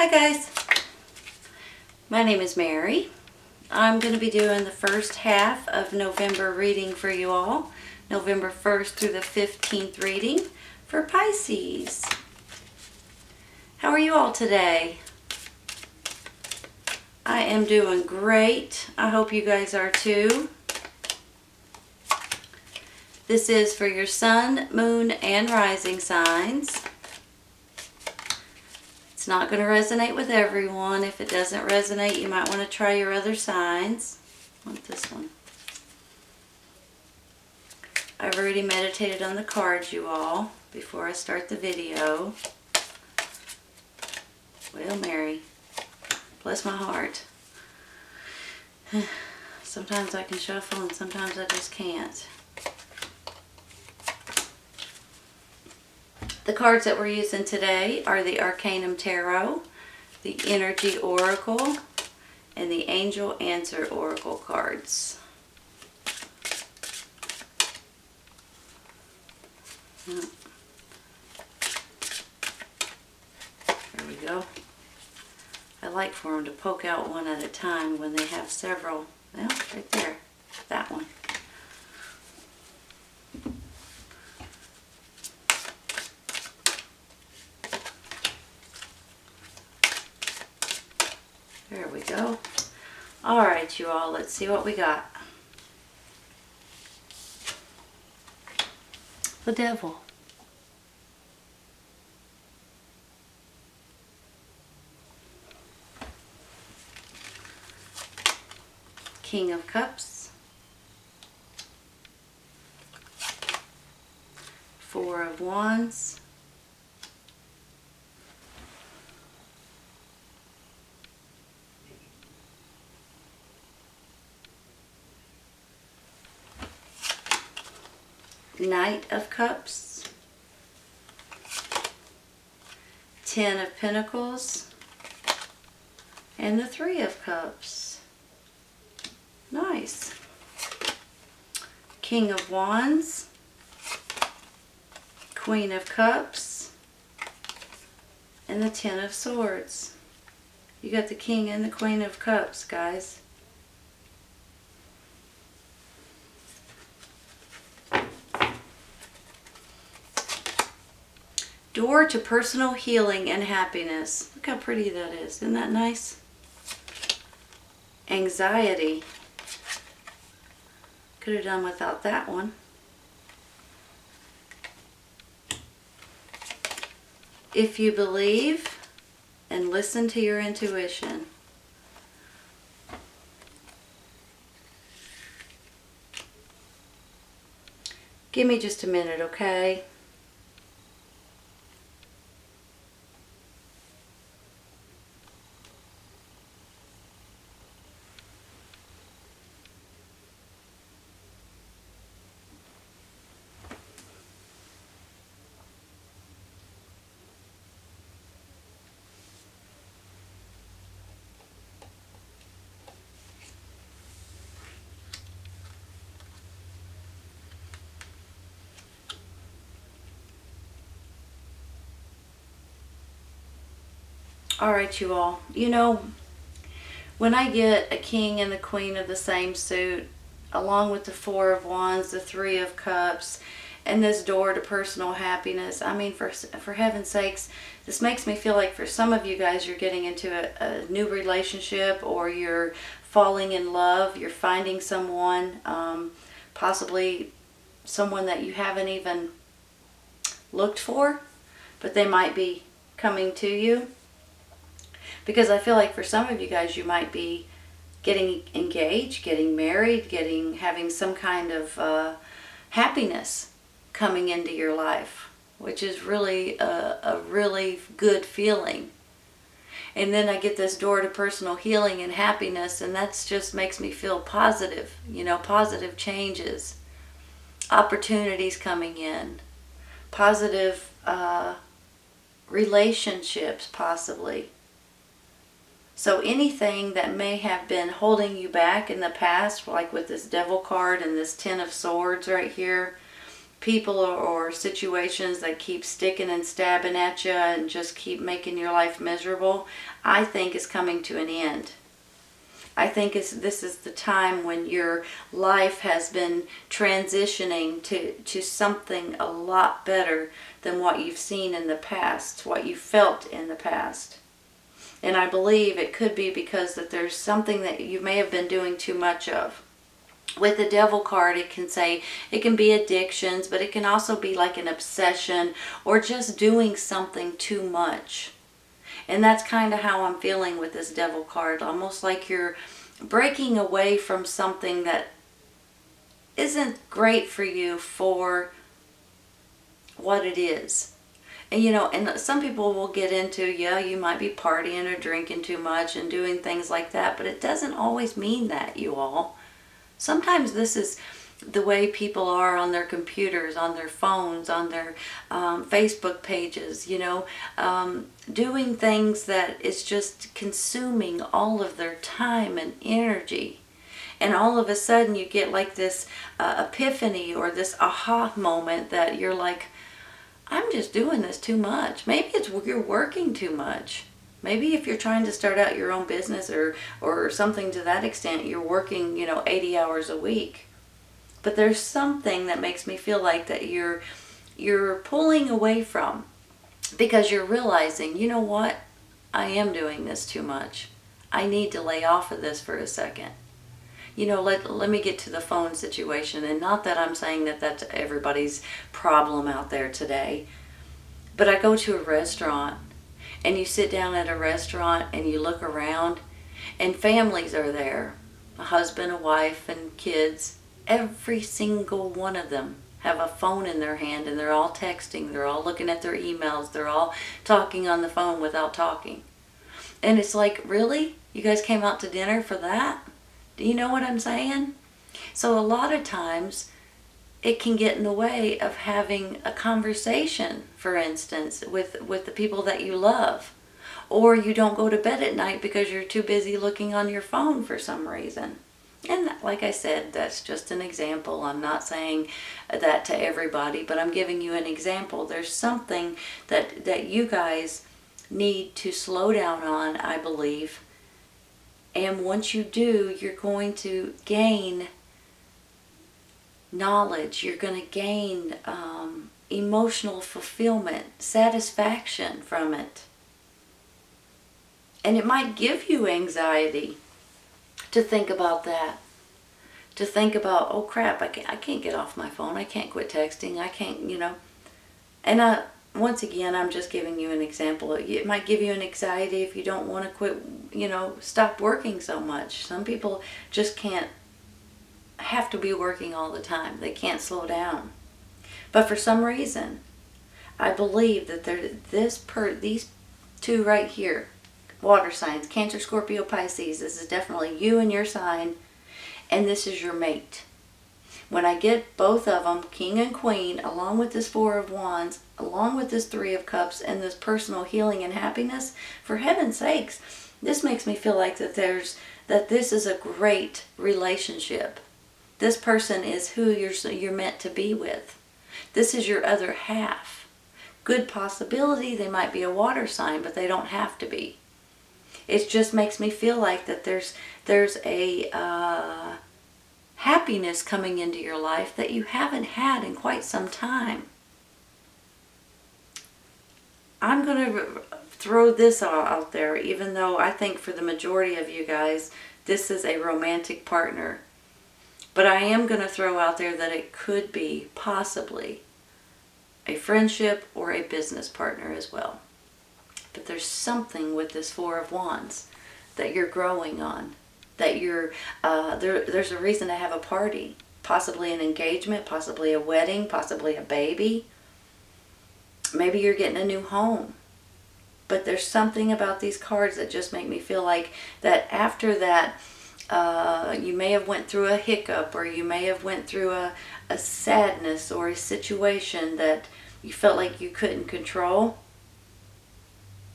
Hi guys, my name is Mary. I'm going to be doing the first half of November reading for you all. November 1st through the 15th reading for Pisces. How are you all today? I am doing great. I hope you guys are too. This is for your sun, moon, and rising signs. It's not going to resonate with everyone. If it doesn't resonate, you might want to try your other signs. I want this one. I've already meditated on the cards, you all, before I start the video. Well, Mary, bless my heart. Sometimes I can shuffle and sometimes I just can't. The cards that we're using today are the Arcanum Tarot, the Energy Oracle, and the Angel Answer Oracle cards. There we go. I like for them to poke out one at a time when they have several. Well, right there, that one. There we go. Alright, you all, let's see what we got. The Devil. King of Cups. Four of Wands. Knight of Cups, Ten of Pentacles, and the Three of Cups. Nice. King of Wands, Queen of Cups, and the Ten of Swords. You got the King and the Queen of Cups, guys. Door to personal healing and happiness. Look how pretty that is. Isn't that nice? Anxiety. Could have done without that one. If you believe and listen to your intuition. Give me just a minute, okay? Alright, you all. You know, when I get a King and the Queen of the same suit, along with the Four of Wands, the Three of Cups, and this door to personal happiness, I mean, for heaven's sakes, this makes me feel like for some of you guys, you're getting into a new relationship, or you're falling in love, you're finding someone, possibly someone that you haven't even looked for, but they might be coming to you. Because I feel like for some of you guys, you might be getting engaged, getting married, having some kind of happiness coming into your life, which is really a really good feeling. And then I get this door to personal healing and happiness, and that's just makes me feel positive, you know, positive changes, opportunities coming in, positive relationships possibly. So anything that may have been holding you back in the past, like with this Devil card and this Ten of Swords right here, people or situations that keep sticking and stabbing at you and just keep making your life miserable, I think is coming to an end. I think this is the time when your life has been transitioning to something a lot better than what you've seen in the past, what you felt in the past. And I believe it could be because that there's something that you may have been doing too much of. With the devil card, it can be addictions, but it can also be like an obsession or just doing something too much. And that's kind of how I'm feeling with this devil card. Almost like you're breaking away from something that isn't great for you for what it is. And and some people will get into, yeah, you might be partying or drinking too much and doing things like that, but it doesn't always mean that, you all. Sometimes this is the way people are on their computers, on their phones, on their Facebook pages, doing things that is just consuming all of their time and energy. And all of a sudden you get like this epiphany or this aha moment that you're like, I'm just doing this too much. Maybe it's you're working too much. Maybe if you're trying to start out your own business or something to that extent, you're working, 80 hours a week. But there's something that makes me feel like that you're pulling away from, because you're realizing, you know what? I am doing this too much. I need to lay off of this for a second. Let me get to the phone situation. And not that I'm saying that that's everybody's problem out there today. But I go to a restaurant, and you sit down at a restaurant and you look around, and families are there. A husband, a wife, and kids. Every single one of them have a phone in their hand, and they're all texting. They're all looking at their emails. They're all talking on the phone without talking. And it's like, really? You guys came out to dinner for that? Do you know what I'm saying? So a lot of times it can get in the way of having a conversation, for instance, with the people that you love. Or you don't go to bed at night because you're too busy looking on your phone for some reason. And like I said, that's just an example. I'm not saying that to everybody, but I'm giving you an example. There's something that you guys need to slow down on, I believe. And once you do, you're going to gain knowledge. You're going to gain emotional fulfillment, satisfaction from it. And it might give you anxiety to think about that. To think about, oh crap, I can't get off my phone. I can't quit texting. I can't, And once again, I'm just giving you an example. It might give you an anxiety if you don't want to quit, stop working so much. Some people just can't have to be working all the time. They can't slow down. But for some reason, I believe that these two right here, water signs, Cancer, Scorpio, Pisces, this is definitely you and your sign, and this is your mate. When I get both of them, King and Queen, along with this Four of Wands, along with this Three of Cups, and this personal healing and happiness, for heaven's sakes, this makes me feel like that this is a great relationship. This person is who you're meant to be with. This is your other half. Good possibility they might be a water sign, but they don't have to be. It just makes me feel like that there's a happiness coming into your life that you haven't had in quite some time. I'm going to throw this out there, even though I think for the majority of you guys, this is a romantic partner. But I am going to throw out there that it could be possibly a friendship or a business partner as well. But there's something with this Four of Wands that you're growing on. That there's a reason to have a party. Possibly an engagement, possibly a wedding, possibly a baby. Maybe you're getting a new home. But there's something about these cards that just make me feel like that after that, you may have went through a hiccup, or you may have went through a sadness or a situation that you felt like you couldn't control.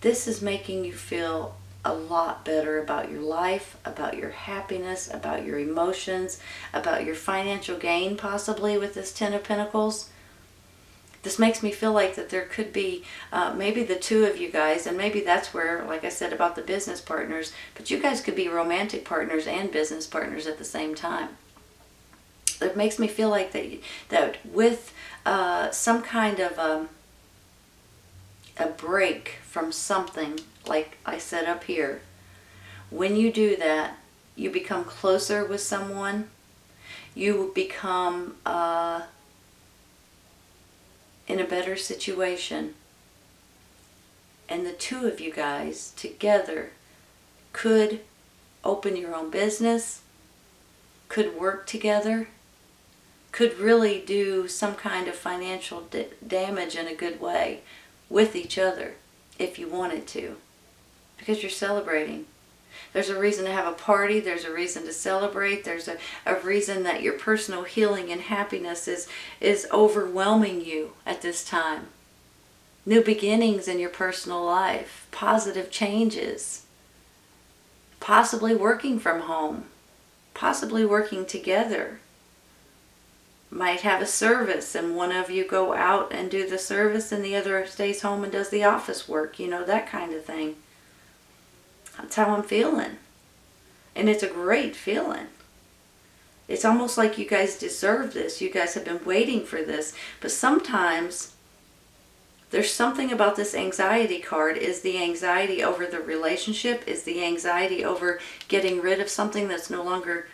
This is making you feel a lot better about your life, about your happiness, about your emotions, about your financial gain possibly with this Ten of Pentacles. This makes me feel like that there could be maybe the two of you guys, and maybe that's where, like I said about the business partners, but you guys could be romantic partners and business partners at the same time. It makes me feel like that with some kind of a break from something, like I said up here, when you do that, you become closer with someone. You become in a better situation. And the two of you guys together could open your own business, could work together, could really do some kind of financial damage in a good way with each other if you wanted to, because you're celebrating. There's a reason to have a party. There's a reason to celebrate. There's a reason that your personal healing and happiness is overwhelming you at this time. New beginnings in your personal life. Positive changes. Possibly working from home. Possibly working together. Might have a service and one of you go out and do the service and the other stays home and does the office work. You know, that kind of thing. That's how I'm feeling. And it's a great feeling. It's almost like you guys deserve this. You guys have been waiting for this. But sometimes there's something about this anxiety card. Is the anxiety over the relationship? Is the anxiety over getting rid of something that's no longer,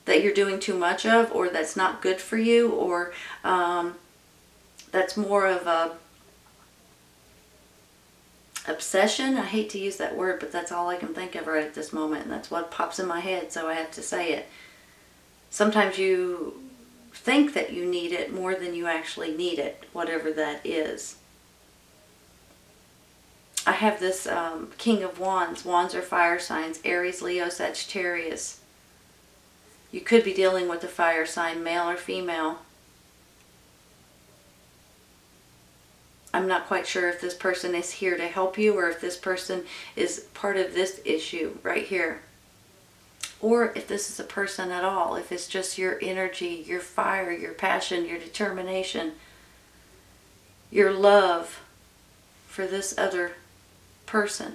that you're doing too much of, or that's not good for you, or that's more of a obsession? I hate to use that word, but that's all I can think of right at this moment, and that's what pops in my head, so I have to say it. Sometimes you think that you need it more than you actually need it, whatever that is. I have this King of Wands. Wands are fire signs: Aries, Leo, Sagittarius. You could be dealing with a fire sign, male or female. I'm not quite sure if this person is here to help you or if this person is part of this issue right here. Or if this is a person at all, if it's just your energy, your fire, your passion, your determination, your love for this other person.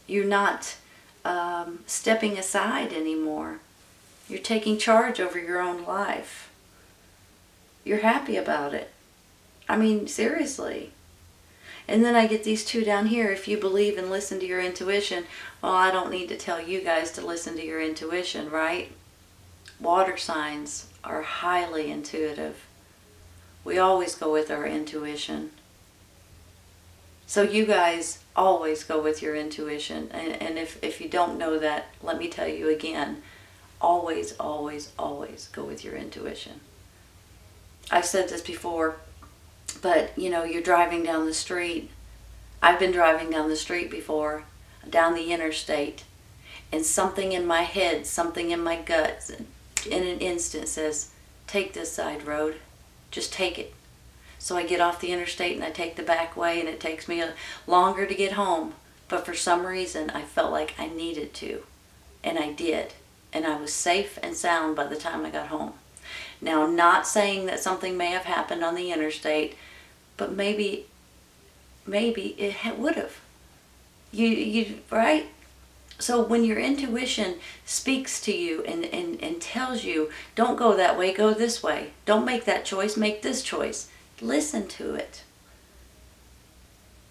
You're not stepping aside anymore. You're taking charge over your own life. You're happy about it. I mean, seriously. And then I get these two down here. If you believe and listen to your intuition, well, I don't need to tell you guys to listen to your intuition, right? Water signs are highly intuitive. We always go with our intuition. So you guys always go with your intuition. And if you don't know that, let me tell you again. Always, always, always go with your intuition. I've said this before, but you know, you're driving down the street. I've been driving down the street before, down the interstate, and something in my head, something in my guts, in an instant says, take this side road. Just take it. So I get off the interstate and I take the back way, and it takes me longer to get home. But for some reason, I felt like I needed to, and I did. And I was safe and sound by the time I got home. Now, not saying that something may have happened on the interstate, but maybe it would have. You right? So when your intuition speaks to you and tells you, don't go that way, go this way. Don't make that choice, make this choice. Listen to it.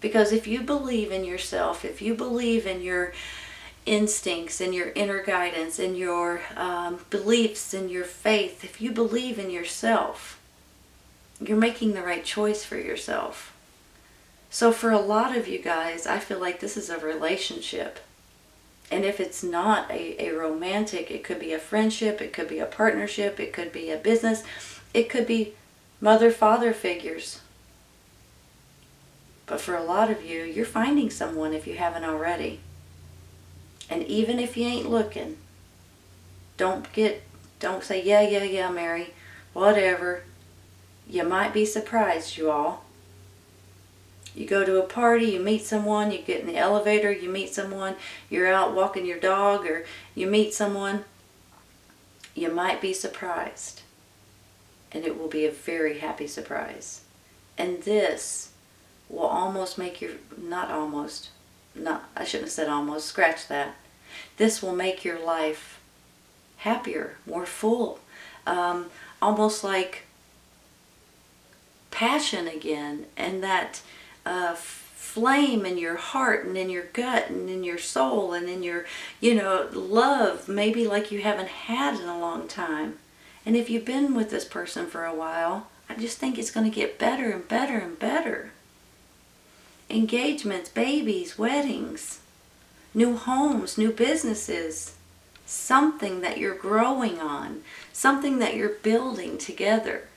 Because if you believe in yourself, if you believe in your instincts and your inner guidance and your beliefs and your faith, if you believe in yourself, you're making the right choice for yourself. So for a lot of you guys, I feel like this is a relationship. And if it's not a romantic, it could be a friendship, it could be a partnership, it could be a business, it could be mother-father figures. But for a lot of you, you're finding someone if you haven't already. And even if you ain't looking, don't say, yeah, Mary, whatever. You might be surprised, you all. You go to a party, you meet someone, you get in the elevator, you meet someone, you're out walking your dog, or you meet someone, you might be surprised. and it will be a very happy surprise. And this will almost make your, not almost, not, I shouldn't have said almost, scratch that. This will make your life happier, more full, almost like passion again, and that flame in your heart and in your gut and in your soul and in your, love, maybe like you haven't had in a long time. And if you've been with this person for a while, I just think it's going to get better and better and better. Engagements, babies, weddings, new homes, new businesses, something that you're growing on, something that you're building together.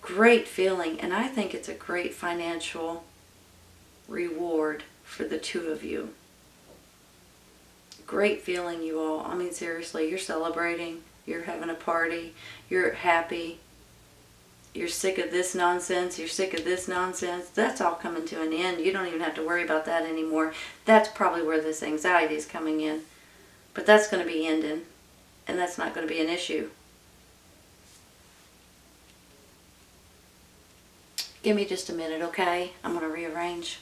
Great feeling, and I think it's a great financial reward for the two of you. Great feeling, you all. I mean, seriously, you're celebrating, you're having a party, you're happy, you're sick of this nonsense, you're sick of this nonsense. That's all coming to an end. You don't even have to worry about that anymore. That's probably where this anxiety is coming in. But that's going to be ending, and that's not going to be an issue. Give me just a minute, okay? I'm going to rearrange.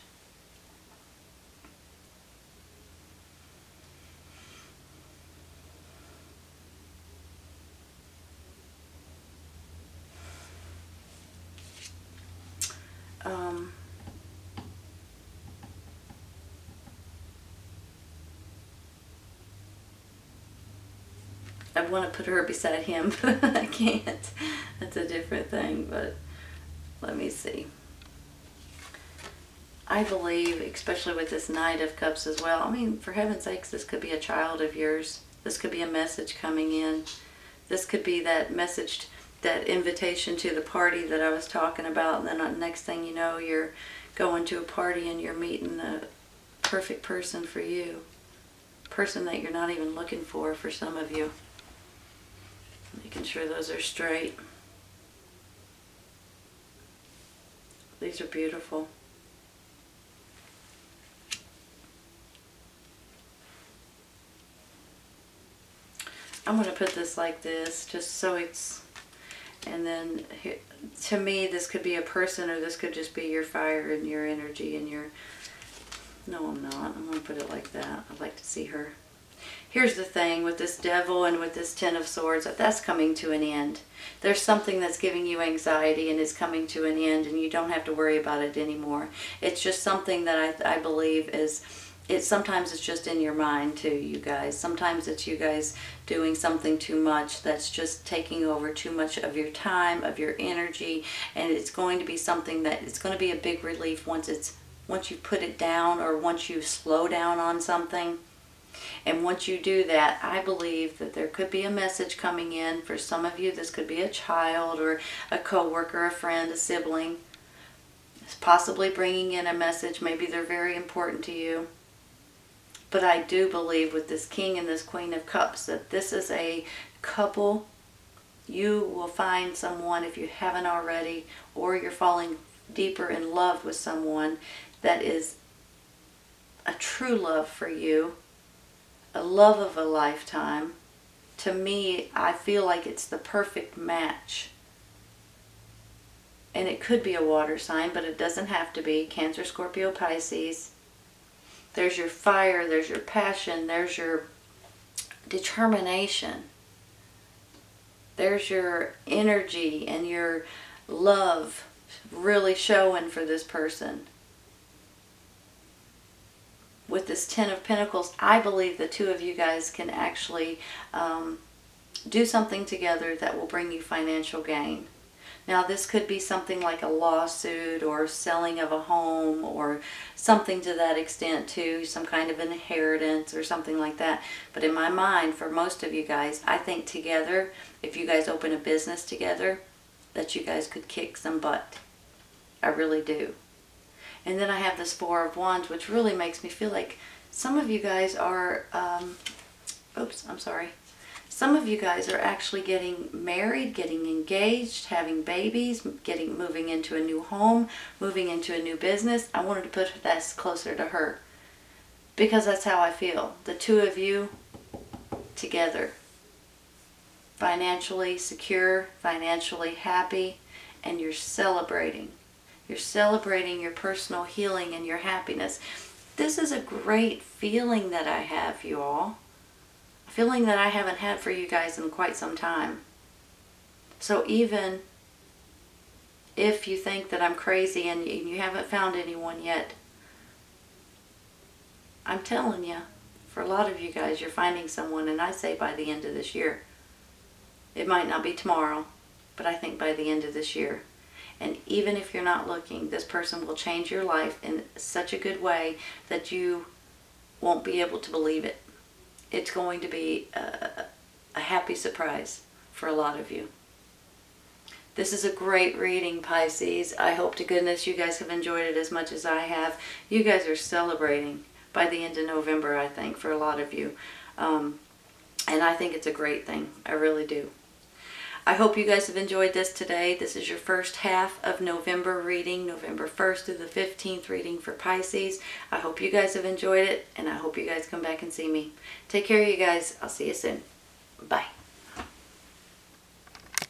I want to put her beside him, but I can't. That's a different thing, but let me see. I believe, especially with this Knight of Cups as well, I mean, for heaven's sakes, this could be a child of yours. This could be a message coming in. This could be that message, that invitation to the party that I was talking about, and then the next thing you know, you're going to a party and you're meeting the perfect person for you. Person that you're not even looking for some of you. Making sure those are straight. These are beautiful. I'm going to put this like this, just so it's, and then here, to me this could be a person, or this could just be your fire and your energy and your, no I'm not, I'm going to put it like that. I'd like to see her. Here's the thing with this Devil and with this Ten of Swords, that's coming to an end. There's something that's giving you anxiety and is coming to an end, and you don't have to worry about it anymore. It's just something that I believe is, sometimes it's just in your mind too, you guys. Sometimes it's you guys doing something too much that's just taking over too much of your time, of your energy, and it's going to be something that, it's going to be a big relief once you put it down, or once you slow down on something. And once you do that, I believe that there could be a message coming in. For some of you, this could be a child or a coworker, a friend, a sibling. It's possibly bringing in a message. Maybe they're very important to you. But I do believe with this King and this Queen of Cups that this is a couple. You will find someone, if you haven't already, or you're falling deeper in love with someone that is a true love for you. A love of a lifetime. To me, I feel like it's the perfect match. And it could be a water sign, but it doesn't have to be. Cancer, Scorpio, Pisces. There's your fire, there's your passion, there's your determination. There's your energy and your love really showing for this person. With this Ten of Pentacles, I believe the two of you guys can actually do something together that will bring you financial gain. Now, this could be something like a lawsuit or selling of a home or something to that extent too, some kind of inheritance or something like that. But in my mind, for most of you guys, I think together, if you guys open a business together, that you guys could kick some butt. I really do. And then I have this Four of Wands, which really makes me feel like some of you guys are, some of you guys are actually getting married, getting engaged, having babies, moving into a new home, moving into a new business. I wanted to put that closer to her because that's how I feel. The two of you together. financially secure, financially happy, and you're celebrating. You're celebrating your personal healing and your happiness. This is a great feeling that I have, you all. A feeling that I haven't had for you guys in quite some time. So even if you think that I'm crazy and you haven't found anyone yet, I'm telling you, for a lot of you guys, you're finding someone, and I say by the end of this year. It might not be tomorrow, but I think by the end of this year. And even if you're not looking, this person will change your life in such a good way that you won't be able to believe it. It's going to be a happy surprise for a lot of you. This is a great reading, Pisces. I hope to goodness you guys have enjoyed it as much as I have. You guys are celebrating by the end of November, I think, for a lot of you. And I think it's a great thing. I really do. I hope you guys have enjoyed this today. This is your first half of November reading, November 1st through the 15th reading for Pisces. I hope you guys have enjoyed it, and I hope you guys come back and see me. Take care, you guys. I'll see you soon. Bye.